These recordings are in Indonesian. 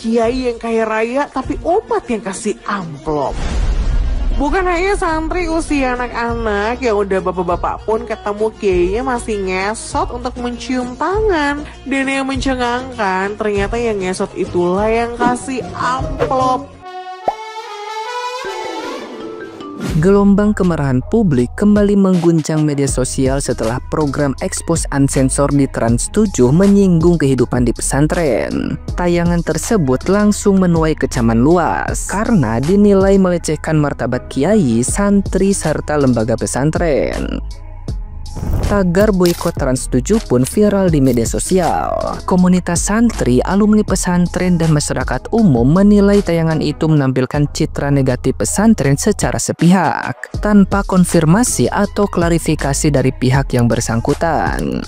kiai yang kaya raya tapi umat yang kasih amplop. Bukan hanya santri usia anak-anak, yang udah bapak-bapak pun ketemu kiainya masih ngesot untuk mencium tangan. Dan yang mencengangkan, ternyata yang ngesot itulah yang kasih amplop. Gelombang kemarahan publik kembali mengguncang media sosial setelah program Expose Unsensor di Trans 7 menyinggung kehidupan di pesantren. Tayangan tersebut langsung menuai kecaman luas karena dinilai melecehkan martabat kiai, santri, serta lembaga pesantren. Tagar boikot Trans 7 pun viral di media sosial. Komunitas santri, alumni pesantren, dan masyarakat umum menilai tayangan itu menampilkan citra negatif pesantren secara sepihak, tanpa konfirmasi atau klarifikasi dari pihak yang bersangkutan.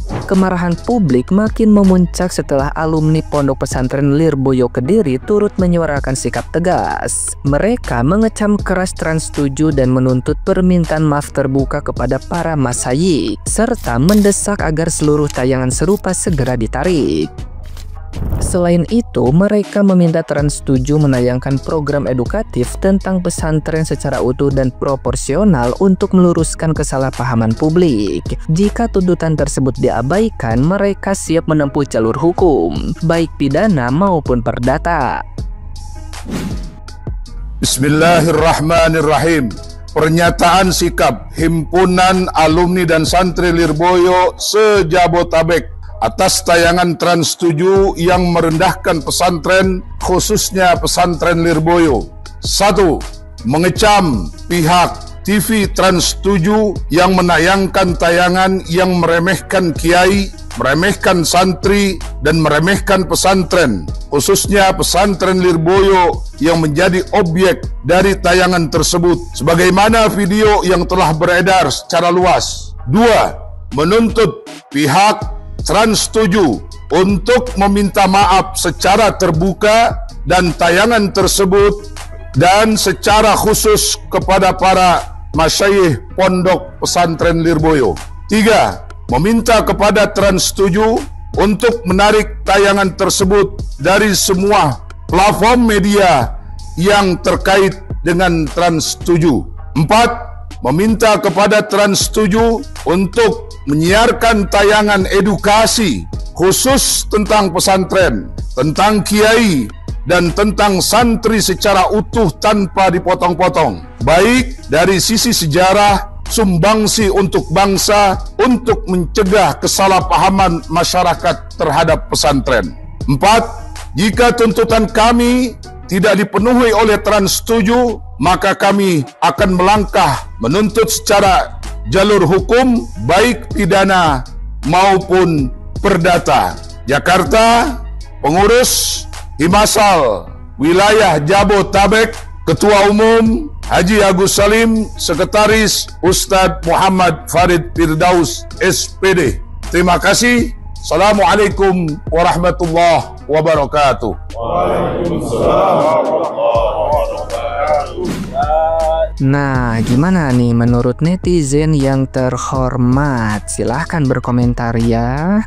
Kemarahan publik makin memuncak setelah alumni Pondok Pesantren Lirboyo Kediri turut menyuarakan sikap tegas. Mereka mengecam keras Trans 7 dan menuntut permintaan maaf terbuka kepada para masyayikh, serta mendesak agar seluruh tayangan serupa segera ditarik. Selain itu, mereka meminta Trans 7 menayangkan program edukatif tentang pesantren secara utuh dan proporsional untuk meluruskan kesalahpahaman publik. Jika tuntutan tersebut diabaikan, mereka siap menempuh jalur hukum, baik pidana maupun perdata. Bismillahirrahmanirrahim. Pernyataan sikap Himpunan Alumni dan Santri Lirboyo se-Jabotabek atas tayangan Trans 7 yang merendahkan pesantren, khususnya pesantren Lirboyo. 1. Mengecam pihak TV Trans 7 yang menayangkan tayangan yang meremehkan kiai, meremehkan santri, dan meremehkan pesantren, khususnya pesantren Lirboyo yang menjadi objek dari tayangan tersebut, sebagaimana video yang telah beredar secara luas. 2. Menuntut pihak Trans 7 untuk meminta maaf secara terbuka dan tayangan tersebut dan secara khusus kepada para masyayikh Pondok Pesantren Lirboyo. 3. Meminta kepada Trans 7 untuk menarik tayangan tersebut dari semua platform media yang terkait dengan Trans 7. 4. Meminta kepada Trans 7 untuk menyiarkan tayangan edukasi khusus tentang pesantren, tentang kiai, dan tentang santri secara utuh tanpa dipotong-potong, baik dari sisi sejarah, sumbangsi untuk bangsa, untuk mencegah kesalahpahaman masyarakat terhadap pesantren. 4. Jika tuntutan kami tidak dipenuhi oleh Trans 7, maka kami akan melangkah menuntut secara jalur hukum, baik pidana maupun perdata. Jakarta, Pengurus Himasal Wilayah Jabotabek, Ketua Umum Haji Agus Salim, Sekretaris Ustadz Muhammad Farid Firdaus, SPD. Terima kasih. Assalamualaikum warahmatullahi wabarakatuh. Waalaikumsalam warahmatullahi wabarakatuh. Nah, gimana nih menurut netizen yang terhormat? Silahkan berkomentar ya.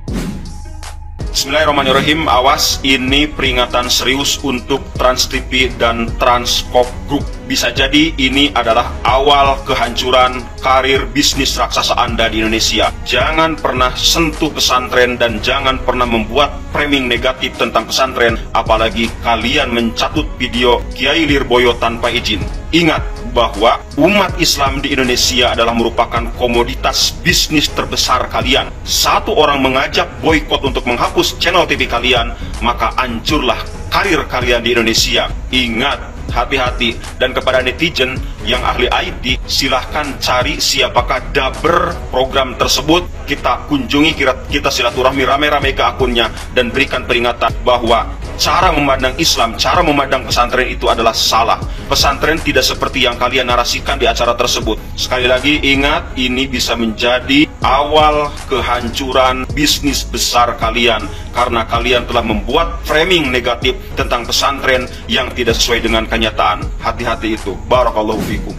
Bismillahirrahmanirrahim. Awas, ini peringatan serius untuk Trans TV dan Transpop Group. Bisa jadi ini adalah awal kehancuran karir bisnis raksasa Anda di Indonesia. Jangan pernah sentuh pesantren dan jangan pernah membuat framing negatif tentang pesantren, apalagi kalian mencatut video Kiai Lirboyo tanpa izin. Ingat bahwa umat Islam di Indonesia adalah merupakan komoditas bisnis terbesar kalian. Satu orang mengajak boykot untuk menghapus channel TV kalian, maka hancurlah karir kalian di Indonesia. Ingat, hati-hati. Dan kepada netizen yang ahli IT, silahkan cari siapakah daber program tersebut. Kita kunjungi, kita silaturahmi rame-rame ke akunnya dan berikan peringatan bahwa cara memandang Islam, cara memandang pesantren itu adalah salah. Pesantren tidak seperti yang kalian narasikan di acara tersebut. Sekali lagi ingat, ini bisa menjadi awal kehancuran bisnis besar kalian karena kalian telah membuat framing negatif tentang pesantren yang tidak sesuai dengan kenyataan. Hati-hati itu. Barakallahu fikum.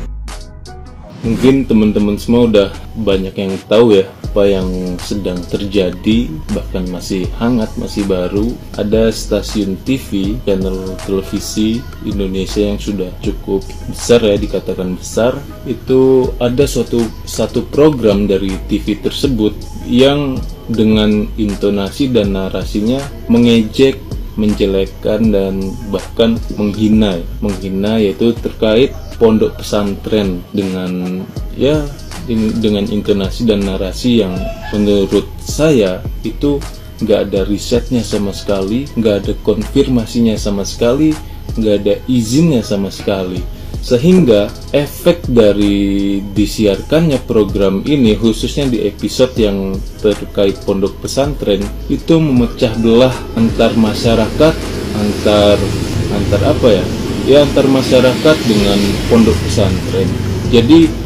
Mungkin teman-teman semua udah banyak yang tahu ya apa yang sedang terjadi, bahkan masih hangat, masih baru. Ada stasiun TV, channel televisi Indonesia yang sudah cukup besar ya, dikatakan besar. Itu ada satu program dari TV tersebut yang dengan intonasi dan narasinya mengejek, menjelekkan, dan bahkan menghina, yaitu terkait pondok pesantren dengan intonasi dan narasi yang menurut saya itu nggak ada risetnya sama sekali, nggak ada konfirmasinya sama sekali, nggak ada izinnya sama sekali. Sehingga efek dari disiarkannya program ini, khususnya di episode yang terkait pondok pesantren, itu memecah belah antar masyarakat, antar masyarakat dengan pondok pesantren. Jadi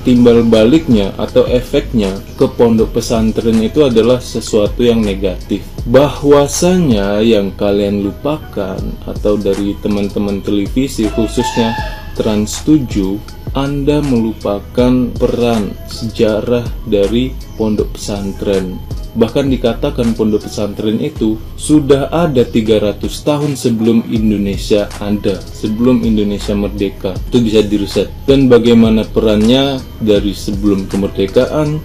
timbal baliknya atau efeknya ke pondok pesantren itu adalah sesuatu yang negatif. Bahwasanya yang kalian lupakan, atau dari teman-teman televisi khususnya Trans 7, Anda melupakan peran sejarah dari pondok pesantren. Bahkan dikatakan pondok pesantren itu sudah ada 300 tahun sebelum Indonesia ada, sebelum Indonesia merdeka. Itu bisa diriset. Dan bagaimana perannya dari sebelum kemerdekaan,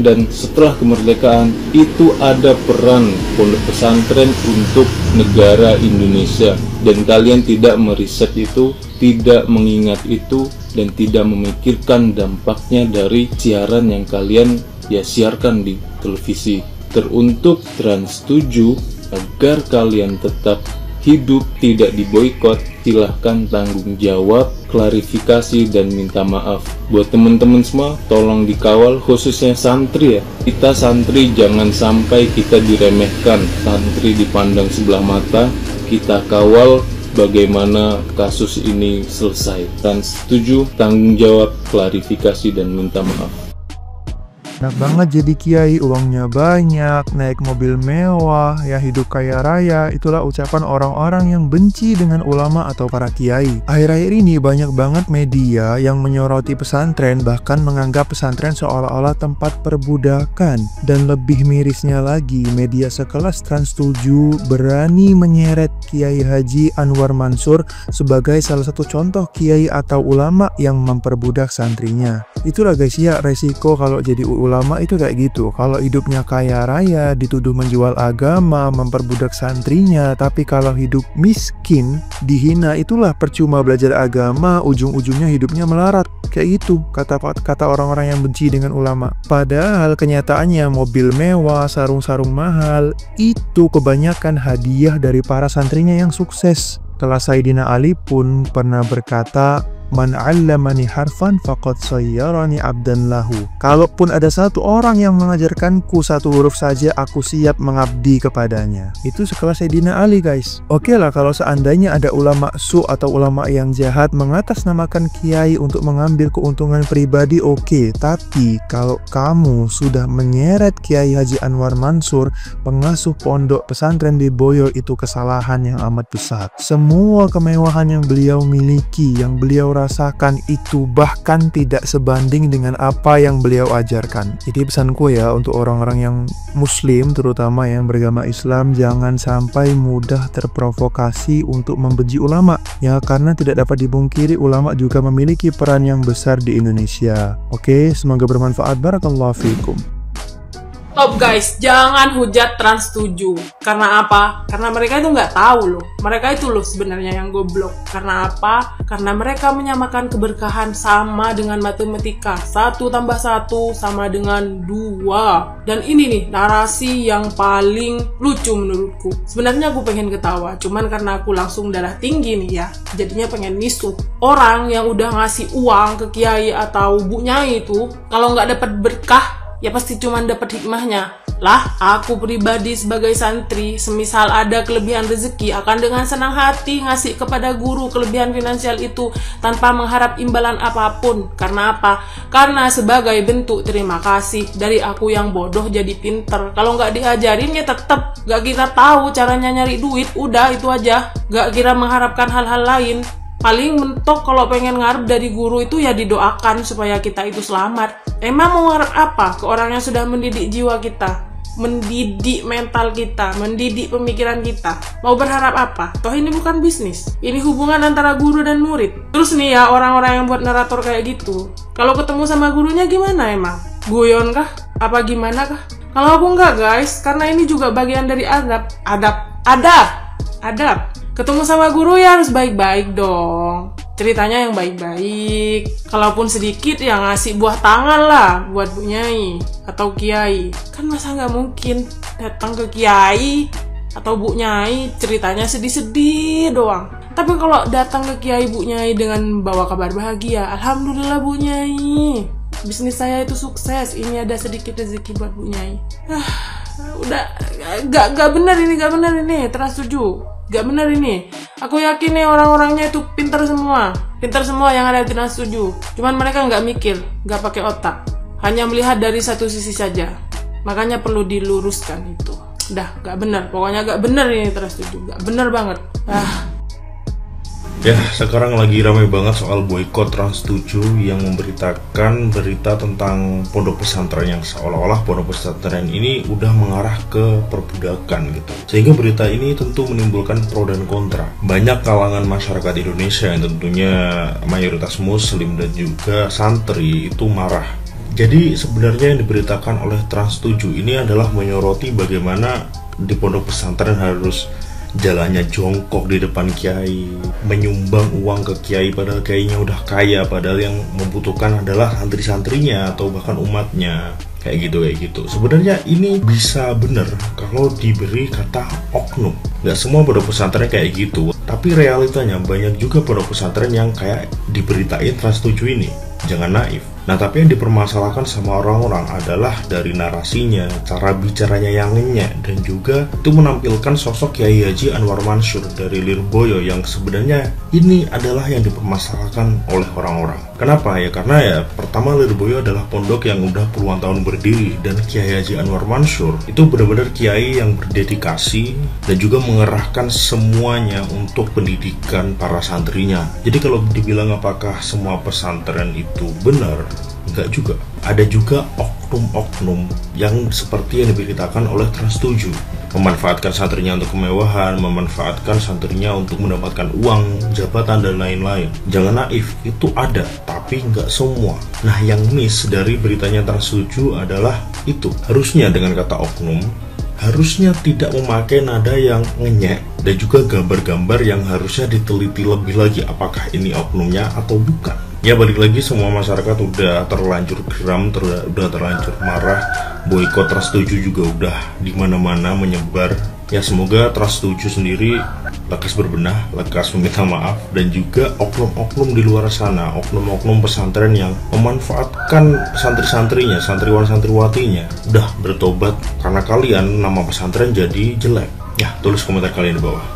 dan setelah kemerdekaan, itu ada peran pondok pesantren untuk negara Indonesia. Dan kalian tidak meriset itu, tidak mengingat itu, dan tidak memikirkan dampaknya dari siaran yang kalian siarkan di televisi. Teruntuk Trans 7, agar kalian tetap hidup, tidak diboikot, silahkan tanggung jawab, klarifikasi, dan minta maaf. Buat teman-teman semua, tolong dikawal, khususnya santri ya. Kita santri jangan sampai kita diremehkan, santri dipandang sebelah mata. Kita kawal bagaimana kasus ini selesai. Trans 7, tanggung jawab, klarifikasi, dan minta maaf. Enak banget jadi kiai, uangnya banyak, naik mobil mewah, ya hidup kaya raya. Itulah ucapan orang-orang yang benci dengan ulama atau para kiai. Akhir-akhir ini banyak banget media yang menyoroti pesantren, bahkan menganggap pesantren seolah-olah tempat perbudakan. Dan lebih mirisnya lagi, media sekelas Trans 7 berani menyeret Kiai Haji Anwar Mansur sebagai salah satu contoh kiai atau ulama yang memperbudak santrinya. Itulah guys ya, resiko kalau jadi ulama itu kayak gitu. Kalau hidupnya kaya raya, dituduh menjual agama, memperbudak santrinya. Tapi kalau hidup miskin, dihina, itulah percuma belajar agama, ujung-ujungnya hidupnya melarat. Kayak itu kata orang-orang yang benci dengan ulama. Padahal kenyataannya mobil mewah, sarung-sarung mahal, itu kebanyakan hadiah dari para santrinya yang sukses. Kelas Sayyidina Ali pun pernah berkata, "Man 'allamani harfan faqad sayyarani 'abdan lahu." Kalaupun ada satu orang yang mengajarkanku satu huruf saja, aku siap mengabdi kepadanya. Itu sekelas Sayyidina Ali guys. Oke lah kalau seandainya ada ulama su atau ulama yang jahat mengatasnamakan kiai untuk mengambil keuntungan pribadi, oke. Tapi kalau kamu sudah menyeret Kiai Haji Anwar Mansur, pengasuh pondok pesantren di Boyo, itu kesalahan yang amat besar. Semua kemewahan yang beliau miliki, yang beliau rasakan, itu bahkan tidak sebanding dengan apa yang beliau ajarkan. Jadi pesanku ya untuk orang-orang yang muslim, terutama yang beragama Islam, jangan sampai mudah terprovokasi untuk membenci ulama ya, karena tidak dapat dipungkiri ulama juga memiliki peran yang besar di Indonesia. Oke, semoga bermanfaat. Barakallahu fikum. Stop guys, jangan hujat Trans 7. Karena apa? Karena mereka itu nggak tahu loh. Mereka itu loh sebenarnya yang goblok. Karena apa? Karena mereka menyamakan keberkahan sama dengan matematika. 1 tambah 1 sama dengan 2. Dan ini nih narasi yang paling lucu menurutku. Sebenarnya aku pengen ketawa, cuman karena aku langsung darah tinggi nih ya, jadinya pengen nisuh. Orang yang udah ngasih uang ke kiai atau bu nyai itu, kalau nggak dapat berkah, ya pasti cuma dapat hikmahnya. Lah, aku pribadi sebagai santri, semisal ada kelebihan rezeki, akan dengan senang hati ngasih kepada guru kelebihan finansial itu tanpa mengharap imbalan apapun. Karena apa? Karena sebagai bentuk terima kasih dari aku yang bodoh jadi pinter. Kalau nggak diajarin ya tetap nggak kira tahu caranya nyari duit, udah itu aja. Nggak kira mengharapkan hal-hal lain. Paling mentok kalau pengen ngarep dari guru itu ya didoakan supaya kita itu selamat. Emang mau ngarep apa ke orang yang sudah mendidik jiwa kita, mendidik mental kita, mendidik pemikiran kita? Mau berharap apa? Toh ini bukan bisnis, ini hubungan antara guru dan murid. Terus nih ya, orang-orang yang buat narator kayak gitu, kalau ketemu sama gurunya gimana emang? Guyon kah? Apa gimana kah? Kalau aku enggak guys, karena ini juga bagian dari adab. Ketemu sama guru ya harus baik-baik dong. Ceritanya yang baik-baik. Kalaupun sedikit ya ngasih buah tangan lah buat Bu Nyai atau Kiai. Kan masa nggak mungkin datang ke Kiai atau Bu Nyai ceritanya sedih-sedih doang. Tapi kalau datang ke Kiai Bu Nyai dengan bawa kabar bahagia, alhamdulillah Bu Nyai, bisnis saya itu sukses. Ini ada sedikit rezeki buat Bu Nyai. Udah gak benar ini Trans 7. Gak bener ini. Aku yakin nih orang-orangnya itu pintar semua yang ada di Trans 7. Cuman mereka nggak mikir, nggak pakai otak, hanya melihat dari satu sisi saja. Makanya perlu diluruskan itu. Udah gak bener, pokoknya gak bener ini Trans 7, gak bener banget. Ya, sekarang lagi ramai banget soal boykot Trans 7 yang memberitakan berita tentang pondok pesantren yang seolah-olah pondok pesantren ini udah mengarah ke perbudakan gitu. Sehingga berita ini tentu menimbulkan pro dan kontra. Banyak kalangan masyarakat Indonesia yang tentunya mayoritas muslim dan juga santri itu marah. Jadi sebenarnya yang diberitakan oleh Trans 7 ini adalah menyoroti bagaimana di pondok pesantren harus jalannya jongkok di depan kiai, menyumbang uang ke kiai padahal kiainya udah kaya, padahal yang membutuhkan adalah santri-santrinya atau bahkan umatnya. Kayak gitu. Sebenarnya ini bisa bener kalau diberi kata oknum. Gak semua pondok pesantren kayak gitu, tapi realitanya banyak juga pondok pesantren yang kayak diberitain Trans 7 ini. Jangan naif. Nah, tapi yang dipermasalahkan sama orang-orang adalah dari narasinya, cara bicaranya yang ngenyek, dan juga itu menampilkan sosok Kiai Haji Anwar Mansur dari Lirboyo yang sebenarnya ini adalah yang dipermasalahkan oleh orang-orang. Kenapa? Ya karena ya pertama Lirboyo adalah pondok yang udah puluhan tahun berdiri, dan Kiai Haji Anwar Mansur itu benar-benar kiai yang berdedikasi dan juga mengerahkan semuanya untuk pendidikan para santrinya. Jadi kalau dibilang apakah semua pesantren itu benar, enggak juga. Ada juga oknum-oknum yang seperti yang diberitakan oleh Trans 7, memanfaatkan santrinya untuk kemewahan, memanfaatkan santrinya untuk mendapatkan uang, jabatan, dan lain-lain. Jangan naif, itu ada, tapi nggak semua. Nah, yang miss dari beritanya Trans 7 adalah itu. Harusnya dengan kata oknum, harusnya tidak memakai nada yang ngenyek, dan juga gambar-gambar yang harusnya diteliti lebih lagi apakah ini oknumnya atau bukan. Ya balik lagi, semua masyarakat udah terlanjur geram, udah terlanjur marah. Boykot Trans 7 juga udah dimana-mana menyebar. Ya semoga Trans 7 sendiri lekas berbenah, lekas meminta maaf, dan juga oknum-oknum di luar sana, oknum-oknum pesantren yang memanfaatkan santri-santrinya, santriwan-santriwatinya, udah bertobat karena kalian nama pesantren jadi jelek. Ya, tulis komentar kalian di bawah.